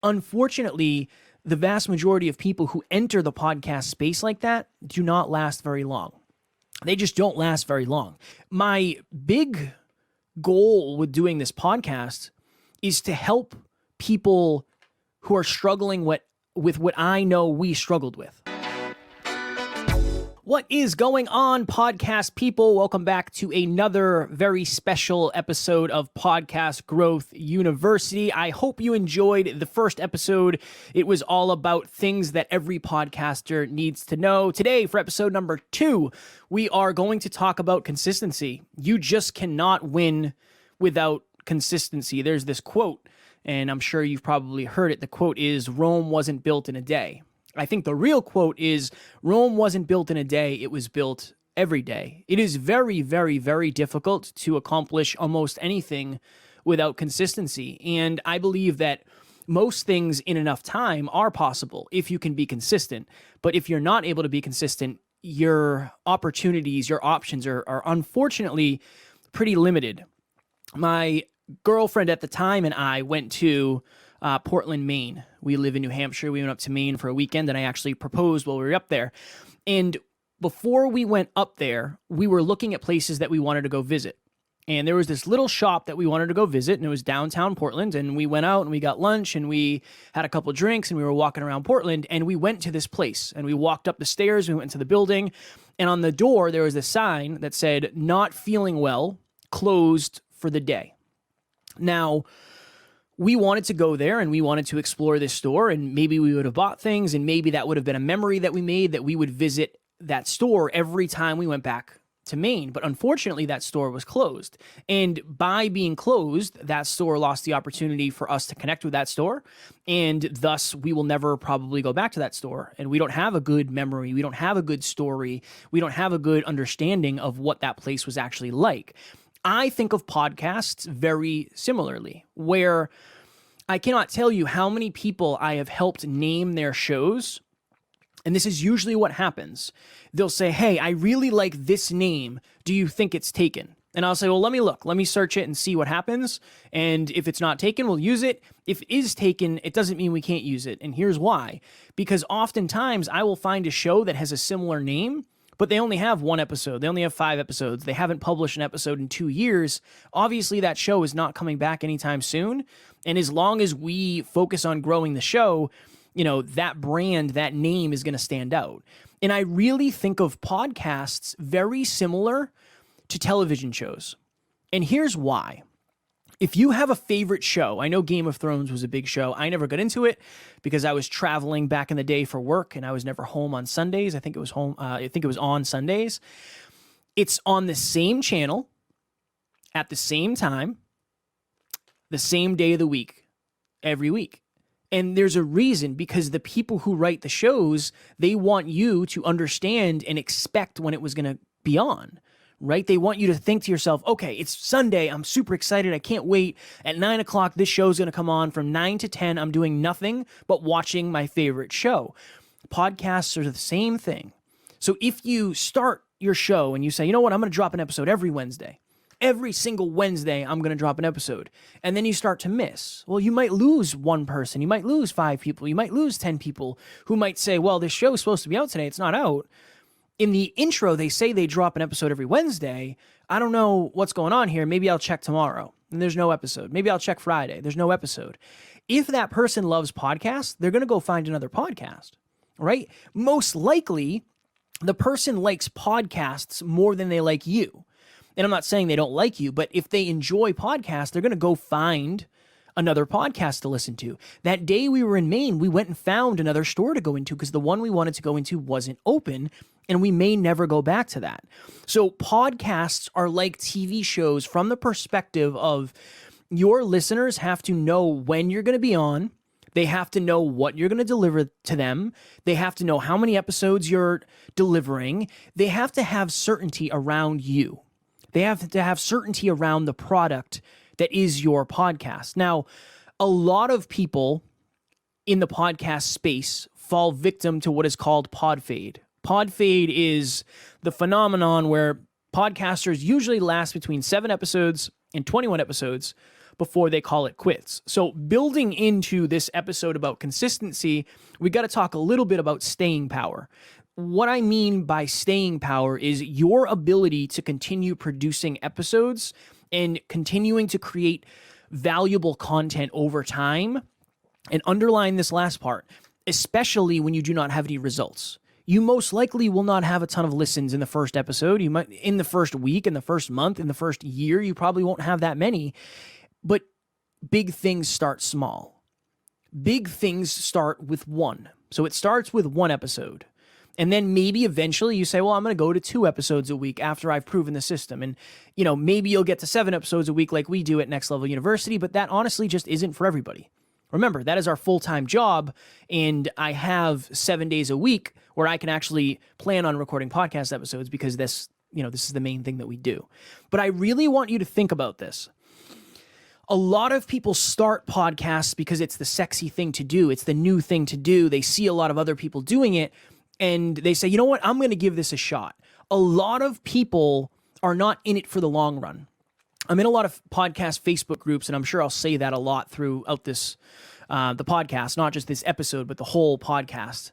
Unfortunately, the vast majority of people who enter the podcast space like that do not last very long. They just don't last very long. My big goal with doing this podcast is to help people who are struggling with what I know we struggled with. What is going on, podcast people? Welcome back to another very special episode of Podcast Growth University. I hope you enjoyed the first episode. It was all about things that every podcaster needs to know. Today, for episode number 2, we are going to talk about consistency. You just cannot win without consistency. There's this quote, and I'm sure you've probably heard it. The quote is, "Rome wasn't built in a day." I think the real quote is, "Rome wasn't built in a day, it was built every day." It is very, very, very difficult to accomplish almost anything without consistency. And I believe that most things in enough time are possible if you can be consistent. But if you're not able to be consistent, your opportunities, your options are unfortunately pretty limited. My girlfriend at the time and I went to Portland, Maine. We live in New Hampshire. We went up to Maine for a weekend, and I actually proposed while we were up there. And before we went up there, we were looking at places that we wanted to go visit. And there was this little shop that we wanted to go visit, and it was downtown Portland. And we went out and we got lunch and we had a couple drinks and we were walking around Portland, and we went to this place and we walked up the stairs. We went into the building, and on the door there was a sign that said, "Not feeling well, closed for the day." Now, we wanted to go there and we wanted to explore this store, and maybe we would have bought things, and maybe that would have been a memory that we made, that we would visit that store every time we went back to Maine. But unfortunately, that store was closed. And by being closed, that store lost the opportunity for us to connect with that store. And thus, we will never probably go back to that store. And we don't have a good memory. We don't have a good story. We don't have a good understanding of what that place was actually like. I think of podcasts very similarly, where I cannot tell you how many people I have helped name their shows. And this is usually what happens. They'll say, "Hey, I really like this name. Do you think it's taken?" And I'll say, "Well, let me look. Let me search it and see what happens. And if it's not taken, we'll use it. If it is taken, it doesn't mean we can't use it." And here's why. Because oftentimes I will find a show that has a similar name, but they only have 1 episode. They only have 5 episodes. They haven't published an episode in 2 years. Obviously, that show is not coming back anytime soon. And as long as we focus on growing the show, that brand, that name is going to stand out. And I really think of podcasts very similar to television shows. And here's why. If you have a favorite show, I know Game of Thrones was a big show. I never got into it because I was traveling back in the day for work, and I was never home on Sundays. I think it was on Sundays. It's on the same channel at the same time, the same day of the week, every week. And there's a reason, because the people who write the shows, they want you to understand and expect when it was going to be on. Right? They want you to think to yourself, okay, it's Sunday. I'm super excited. I can't wait. At 9 o'clock, this show's going to come on. From 9 to 10, I'm doing nothing but watching my favorite show. Podcasts are the same thing. So if you start your show and you say, "You know what? I'm going to drop an episode every Wednesday. Every single Wednesday, I'm going to drop an episode." And then you start to miss. Well, you might lose 1 person. You might lose 5 people. You might lose 10 people who might say, "Well, this show is supposed to be out today. It's not out." In the intro, they say they drop an episode every Wednesday. I don't know what's going on here. Maybe I'll check tomorrow, and there's no episode. Maybe I'll check Friday. There's no episode. If that person loves podcasts, they're going to go find another podcast, right? Most likely, the person likes podcasts more than they like you. And I'm not saying they don't like you, but if they enjoy podcasts, they're going to go find another podcast to listen to. That day we were in Maine, we went and found another store to go into because the one we wanted to go into wasn't open, and we may never go back to that. So podcasts are like TV shows from the perspective of your listeners have to know when you're going to be on. They have to know what you're going to deliver to them. They have to know how many episodes you're delivering. They have to have certainty around you. They have to have certainty around the product that is your podcast. Now, a lot of people in the podcast space fall victim to what is called pod fade. Pod fade is the phenomenon where podcasters usually last between 7 episodes and 21 episodes, before they call it quits. So building into this episode about consistency, we got to talk a little bit about staying power. What I mean by staying power is your ability to continue producing episodes and continuing to create valuable content over time. And underline this last part, especially when you do not have any results. You most likely will not have a ton of listens in the first episode. You might, in the first week, in the first month, in the first year, you probably won't have that many. But big things start small. Big things start with one. So it starts with one episode. And then maybe eventually you say, well, I'm going to go to 2 episodes a week after I've proven the system. And, maybe you'll get to 7 episodes a week like we do at Next Level University, but that honestly just isn't for everybody. Remember, that is our full-time job, and I have 7 days a week where I can actually plan on recording podcast episodes because this is the main thing that we do. But I really want you to think about this. A lot of people start podcasts because it's the sexy thing to do. It's the new thing to do. They see a lot of other people doing it, and they say, you know what, I'm going to give this a shot. A lot of people are not in it for the long run. I'm in a lot of podcast Facebook groups, and I'm sure I'll say that a lot throughout this, the podcast, not just this episode, but the whole podcast.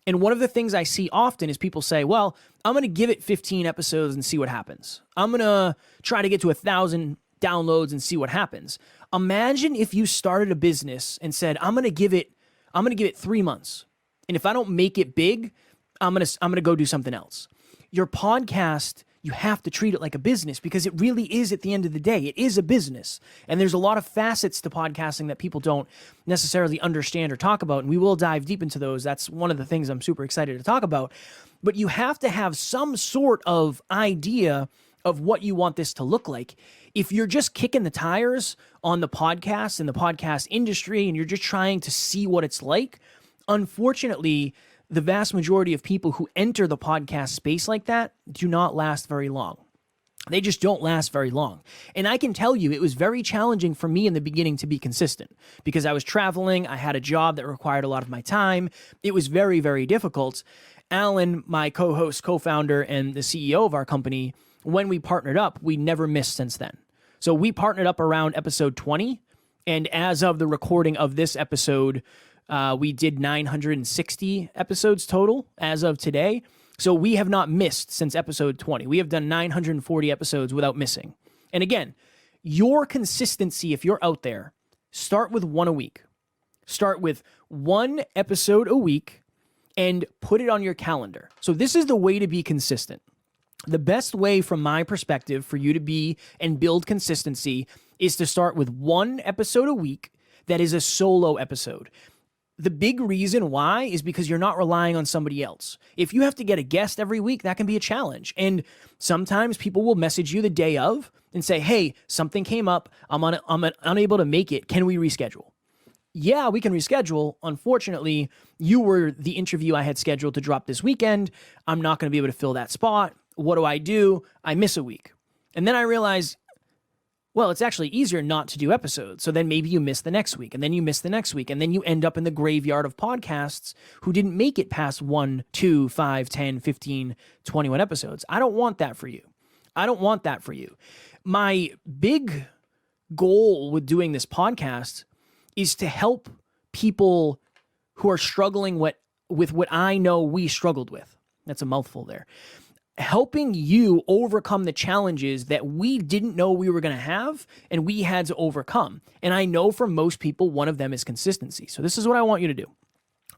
And one of the things I see often is people say, well, I'm going to give it 15 episodes and see what happens. I'm going to try to get to 1,000 downloads and see what happens. Imagine if you started a business and said, I'm going to give it 3 months. And if I don't make it big, I'm going to go do something else. Your podcast, you have to treat it like a business because it really is, at the end of the day, it is a business. And there's a lot of facets to podcasting that people don't necessarily understand or talk about. And we will dive deep into those. That's one of the things I'm super excited to talk about. But you have to have some sort of idea of what you want this to look like. If you're just kicking the tires on the podcast and the podcast industry and you're just trying to see what it's like, unfortunately, the vast majority of people who enter the podcast space like that do not last very long. They just don't last very long. And I can tell you, it was very challenging for me in the beginning to be consistent because I was traveling. I had a job that required a lot of my time. It was very, very difficult. Alan, my co-host, co-founder, and the CEO of our company, when we partnered up, we never missed since then. So we partnered up around episode 20. And as of the recording of this episode, we did 960 episodes total as of today. So we have not missed since episode 20. We have done 940 episodes without missing. And again, your consistency, if you're out there, start with 1 a week. Start with 1 episode a week and put it on your calendar. So this is the way to be consistent. The best way from my perspective for you to be and build consistency is to start with 1 episode a week that is a solo episode. The big reason why is because you're not relying on somebody else. If you have to get a guest every week, that can be a challenge. And sometimes people will message you the day of and say, hey, something came up. I'm unable to make it. Can we reschedule? Yeah, we can reschedule. Unfortunately, you were the interview I had scheduled to drop this weekend. I'm not going to be able to fill that spot. What do? I miss a week. And then I realize, well, it's actually easier not to do episodes. So then maybe you miss the next week, and then you miss the next week, and then you end up in the graveyard of podcasts who didn't make it past 1, 2, 5, 10, 15, 21 episodes. I don't want that for you. My big goal with doing this podcast is to help people who are struggling with what I know we struggled with. That's a mouthful there. Helping you overcome the challenges that we didn't know we were going to have and we had to overcome. And I know for most people, one of them is consistency. So this is what I want you to do.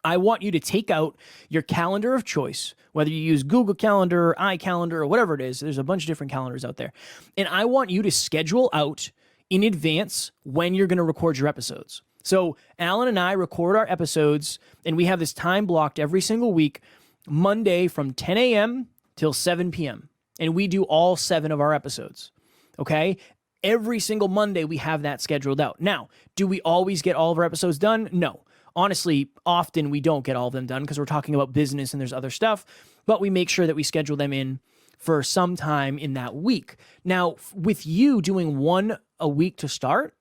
I want you to take out your calendar of choice, whether you use Google Calendar, iCalendar, or whatever it is. There's a bunch of different calendars out there. And I want you to schedule out in advance when you're going to record your episodes. So Alan and I record our episodes, and we have this time blocked every single week, Monday from 10 a.m. till 7 p.m. And we do all 7 of our episodes, okay? Every single Monday, we have that scheduled out. Now, do we always get all of our episodes done? No. Honestly, often we don't get all of them done because we're talking about business and there's other stuff, but we make sure that we schedule them in for some time in that week. Now, with you doing 1 a week to start,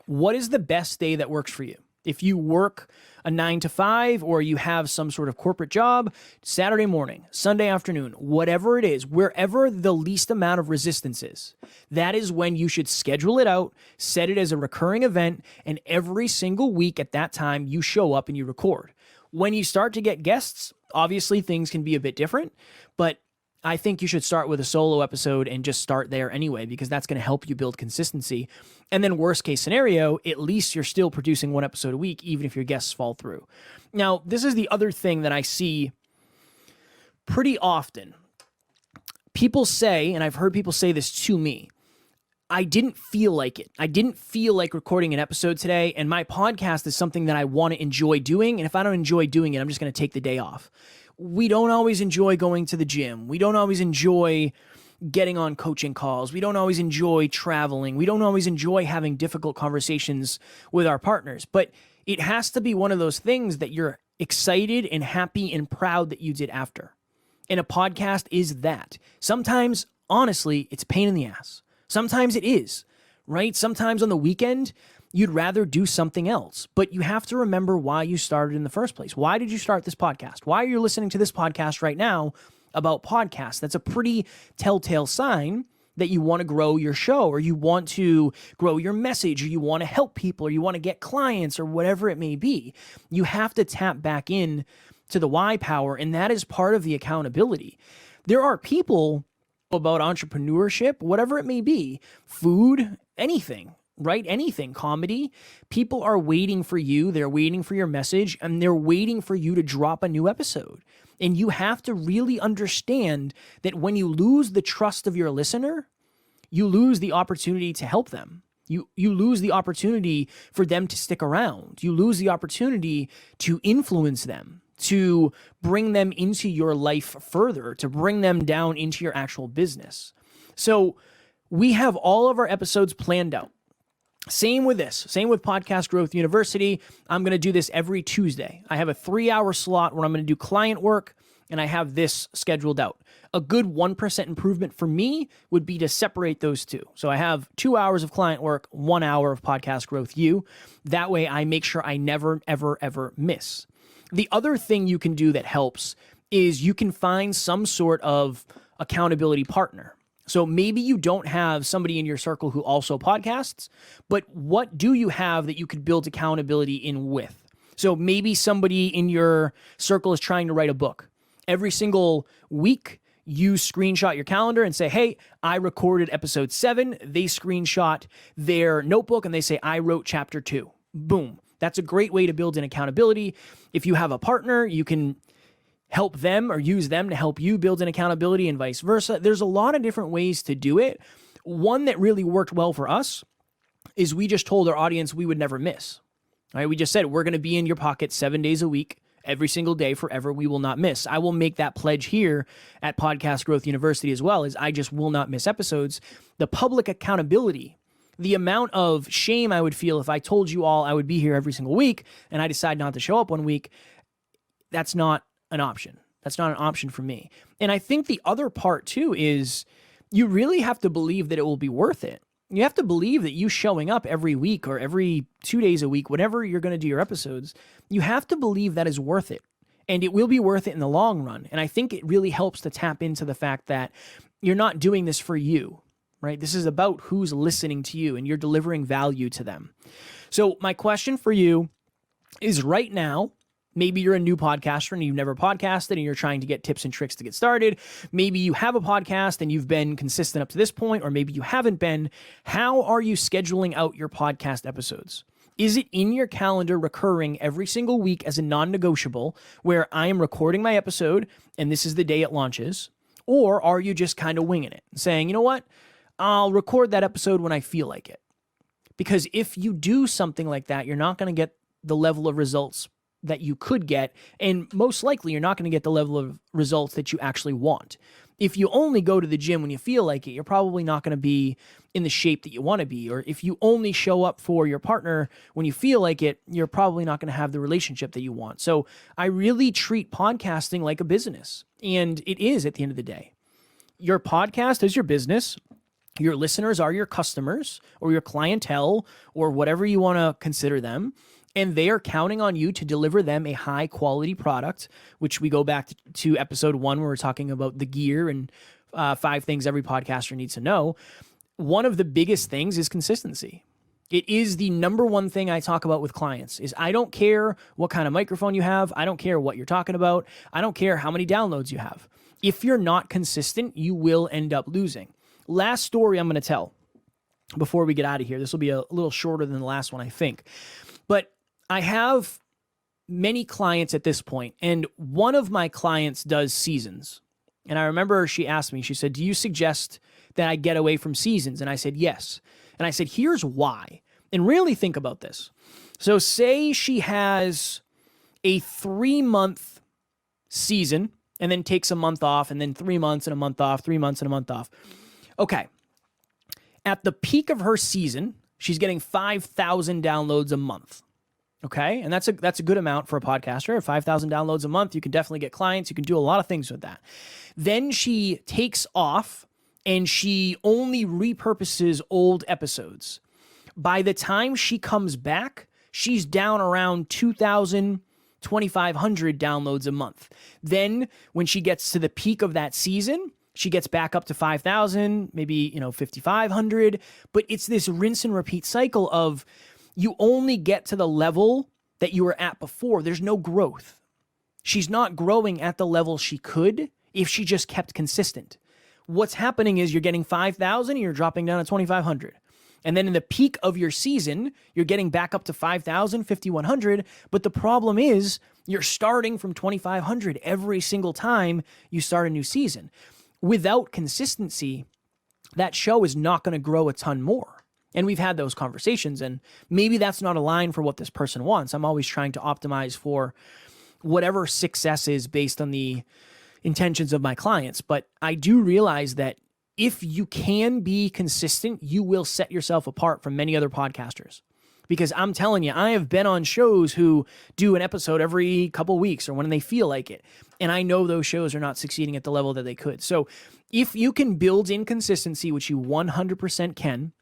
what is the best day that works for you? If you work a 9 to 5 or you have some sort of corporate job, Saturday morning, Sunday afternoon, whatever it is, wherever the least amount of resistance is, that is when you should schedule it out, set it as a recurring event, and every single week at that time, you show up and you record. When you start to get guests, obviously things can be a bit different, but I think you should start with a solo episode and just start there anyway, because that's going to help you build consistency. And then worst case scenario, at least you're still producing one episode a week, even if your guests fall through. Now, this is the other thing that I see pretty often. People say, and I've heard people say this to me, I didn't feel like it. I didn't feel like recording an episode today, and my podcast is something that I want to enjoy doing, and if I don't enjoy doing it, I'm just going to take the day off. We don't always enjoy going to the gym. We don't always enjoy getting on coaching calls. We don't always enjoy traveling. We don't always enjoy having difficult conversations with our partners. But it has to be one of those things that you're excited and happy and proud that you did after. And a podcast is that. Sometimes, honestly, it's a pain in the ass. Sometimes it is, right? Sometimes on the weekend, you'd rather do something else, but you have to remember why you started in the first place. Why did you start this podcast? Why are you listening to this podcast right now about podcasts? That's a pretty telltale sign that you want to grow your show, or you want to grow your message, or you want to help people, or you want to get clients, or whatever it may be. You have to tap back in to the why power, and that is part of the accountability. There are people about entrepreneurship, whatever it may be, food, anything. Right? Anything, comedy, people are waiting for you. They're waiting for your message, and they're waiting for you to drop a new episode. And you have to really understand that when you lose the trust of your listener, you lose the opportunity to help them. You lose the opportunity for them to stick around. You lose the opportunity to influence them, to bring them into your life further, to bring them down into your actual business. So we have all of our episodes planned out. Same with this. Same with Podcast Growth University. I'm going to do this every Tuesday. I have a 3-hour slot where I'm going to do client work, and I have this scheduled out. A good 1% improvement for me would be to separate those two. So I have 2 hours of client work, 1 hour of Podcast Growth U. That way I make sure I never, ever, ever miss. The other thing you can do that helps is you can find some sort of accountability partner. So maybe you don't have somebody in your circle who also podcasts, but what do you have that you could build accountability in with? So maybe somebody in your circle is trying to write a book. Every single week, you screenshot your calendar and say, hey, I recorded episode 7. They screenshot their notebook and they say, I wrote chapter 2. Boom. That's a great way to build in accountability. If you have a partner, you can help them or use them to help you build an accountability and vice versa. There's a lot of different ways to do it. One that really worked well for us is we just told our audience we would never miss. All right, we just said we're going to be in your pocket 7 days a week, every single day forever. We will not miss. I will make that pledge here at Podcast Growth University as well, as I just will not miss episodes. The public accountability, the amount of shame I would feel if I told you all I would be here every single week and I decide not to show up one week, that's not an option. That's not an option for me. And I think the other part too is you really have to believe that it will be worth it. You have to believe that you showing up every week or every 2 days a week, whenever you're going to do your episodes, you have to believe that is worth it. And it will be worth it in the long run. And I think it really helps to tap into the fact that you're not doing this for you, right? This is about who's listening to you and you're delivering value to them. So my question for you is right now, maybe you're a new podcaster and you've never podcasted and you're trying to get tips and tricks to get started. Maybe you have a podcast and you've been consistent up to this point, or maybe you haven't been. How are you scheduling out your podcast episodes? Is it in your calendar recurring every single week as a non-negotiable where I am recording my episode and this is the day it launches? Or are you just kind of winging it, saying, you know what, I'll record that episode when I feel like it? Because if you do something like that, you're not going to get the level of results that you could get, and most likely you're not going to get the level of results that you actually want. If you only go to the gym when you feel like it, you're probably not going to be in the shape that you want to be. Or if you only show up for your partner when you feel like it, you're probably not going to have the relationship that you want. So I really treat podcasting like a business, and it is at the end of the day. Your podcast is your business. Your listeners are your customers or your clientele or whatever you want to consider them. and they are counting on you to deliver them a high quality product, which we go back to episode 1 where we're talking about the gear and 5 things every podcaster needs to know. One of the biggest things is consistency. It is the number one thing I talk about with clients is I don't care what kind of microphone you have. I don't care what you're talking about. I don't care how many downloads you have. If you're not consistent, you will end up losing. Last story I'm going to tell before we get out of here. This will be a little shorter than the last one, I think. But I have many clients at this point, and one of my clients does seasons. And I remember she asked me, she said, do you suggest that I get away from seasons? And I said, yes. And I said, here's why. And really think about this. So say she has a 3-month season and then takes a month off and then 3 months and a month off, 3 months and a month off. Okay. At the peak of her season, she's getting 5,000 downloads a month. Okay. And that's a good amount for a podcaster. 5,000 downloads a month. You can definitely get clients. You can do a lot of things with that. Then she takes off and she only repurposes old episodes. By the time she comes back, she's down around 2,000, 2,500 downloads a month. Then when she gets to the peak of that season, she gets back up to 5,000, maybe, 5,500. But it's this rinse and repeat cycle of you only get to the level that you were at before. There's no growth. She's not growing at the level she could if she just kept consistent. What's happening is you're getting 5,000 and you're dropping down to 2,500. And then in the peak of your season, you're getting back up to 5,000, 5,100. But the problem is you're starting from 2,500 every single time you start a new season. Without consistency, that show is not going to grow a ton more. And we've had those conversations, and maybe that's not a line for what this person wants. I'm always trying to optimize for whatever success is based on the intentions of my clients. But I do realize that if you can be consistent, you will set yourself apart from many other podcasters. Because I'm telling you, I have been on shows who do an episode every couple weeks or when they feel like it. And I know those shows are not succeeding at the level that they could. So if you can build in consistency, which you 100% can,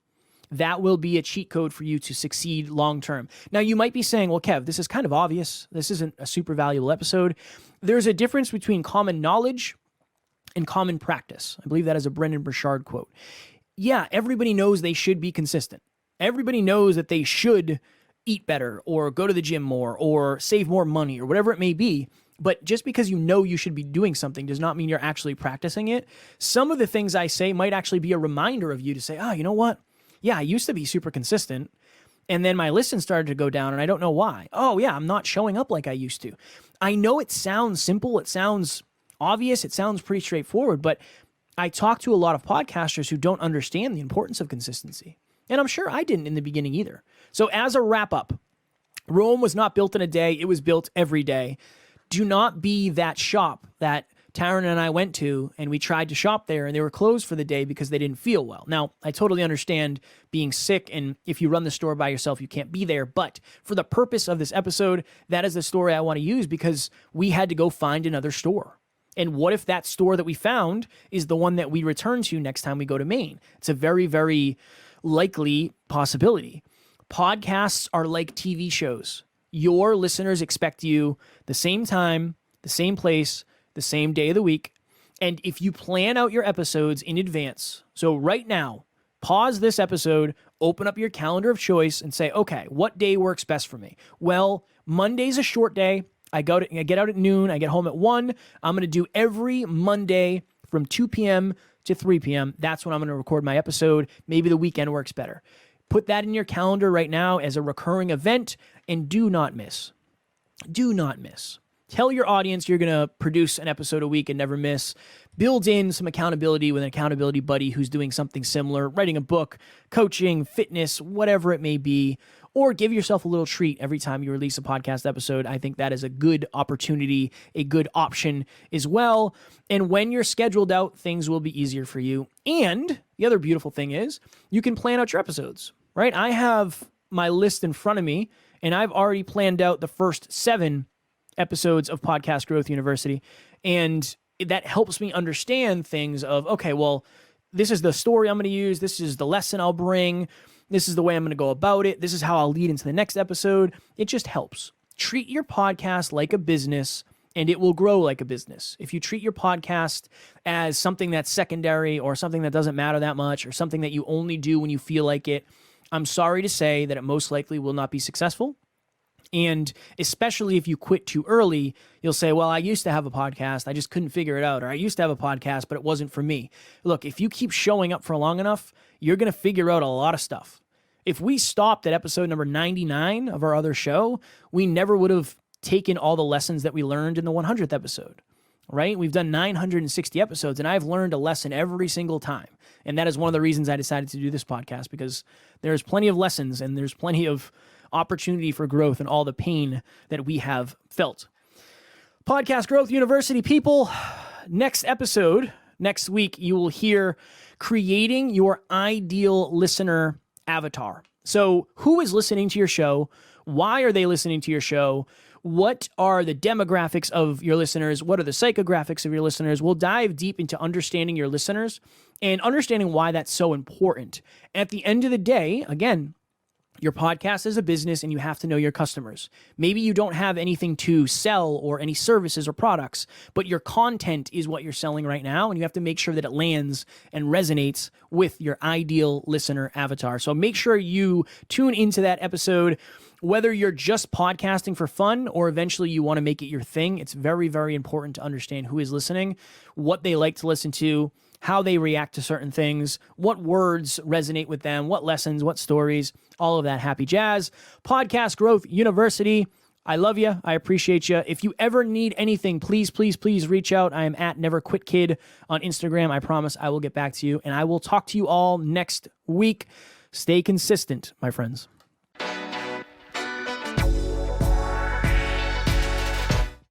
that will be a cheat code for you to succeed long term. Now, you might be saying, well, Kev, this is kind of obvious. This isn't a super valuable episode. There's a difference between common knowledge and common practice. I believe that is a Brendan Burchard quote. Yeah, everybody knows they should be consistent. Everybody knows that they should eat better or go to the gym more or save more money or whatever it may be. But just because you know you should be doing something does not mean you're actually practicing it. Some of the things I say might actually be a reminder of you to say, you know what? Yeah, I used to be super consistent, and then my listen started to go down, and I don't know why. Oh, yeah, I'm not showing up like I used to. I know it sounds simple. It sounds obvious. It sounds pretty straightforward, but I talk to a lot of podcasters who don't understand the importance of consistency. And I'm sure I didn't in the beginning either. So as a wrap-up, Rome was not built in a day. It was built every day. Do not be that shop that Taryn and I went to, and we tried to shop there, and they were closed for the day because they didn't feel well. Now, I totally understand being sick, and if you run the store by yourself, you can't be there. But for the purpose of this episode, that is the story I want to use because we had to go find another store. And what if that store that we found is the one that we return to next time we go to Maine? It's a very, very likely possibility. Podcasts are like TV shows. Your listeners expect you the same time, the same place, the same day of the week. And if you plan out your episodes in advance, so right now, pause this episode, open up your calendar of choice and say, okay, what day works best for me? Well, Monday's a short day. I get out at noon. I get home at 1. I'm going to do every Monday from 2 p.m. to 3 p.m. That's when I'm going to record my episode. Maybe the weekend works better. Put that in your calendar right now as a recurring event and do not miss. Do not miss. Tell your audience you're going to produce an episode a week and never miss. Build in some accountability with an accountability buddy who's doing something similar, writing a book, coaching, fitness, whatever it may be, or give yourself a little treat every time you release a podcast episode. I think that is a good opportunity, a good option as well. And when you're scheduled out, things will be easier for you. And the other beautiful thing is you can plan out your episodes, right? I have my list in front of me, and I've already planned out the first 7 episodes of Podcast Growth University. And that helps me understand things of, okay, well, this is the story I'm going to use. This is the lesson I'll bring. This is the way I'm going to go about it. This is how I'll lead into the next episode. It just helps. Treat your podcast like a business, and it will grow like a business. If you treat your podcast as something that's secondary or something that doesn't matter that much or something that you only do when you feel like it, I'm sorry to say that it most likely will not be successful. And especially if you quit too early, you'll say, well, I used to have a podcast, I just couldn't figure it out. Or I used to have a podcast, but it wasn't for me. Look, if you keep showing up for long enough, you're going to figure out a lot of stuff. If we stopped at episode number 99 of our other show, we never would have taken all the lessons that we learned in the 100th episode, right? We've done 960 episodes, and I've learned a lesson every single time. And that is one of the reasons I decided to do this podcast, because there's plenty of lessons and there's plenty of opportunity for growth and all the pain that we have felt. Podcast Growth University people, next episode, next week, you will hear creating your ideal listener avatar. So who is listening to your show? Why are they listening to your show? What are the demographics of your listeners? What are the psychographics of your listeners? We'll dive deep into understanding your listeners and understanding why that's so important. At the end of the day, again, your podcast is a business and you have to know your customers. Maybe you don't have anything to sell or any services or products, but your content is what you're selling right now, and you have to make sure that it lands and resonates with your ideal listener avatar. So make sure you tune into that episode. Whether you're just podcasting for fun or eventually you want to make it your thing, it's very, very important to understand who is listening, what they like to listen to, how they react to certain things, what words resonate with them, what lessons, what stories, all of that happy jazz. Podcast Growth University. I love you. I appreciate you. If you ever need anything, please, please, please reach out. I am at NeverQuitKid on Instagram. I promise I will get back to you, and I will talk to you all next week. Stay consistent, my friends.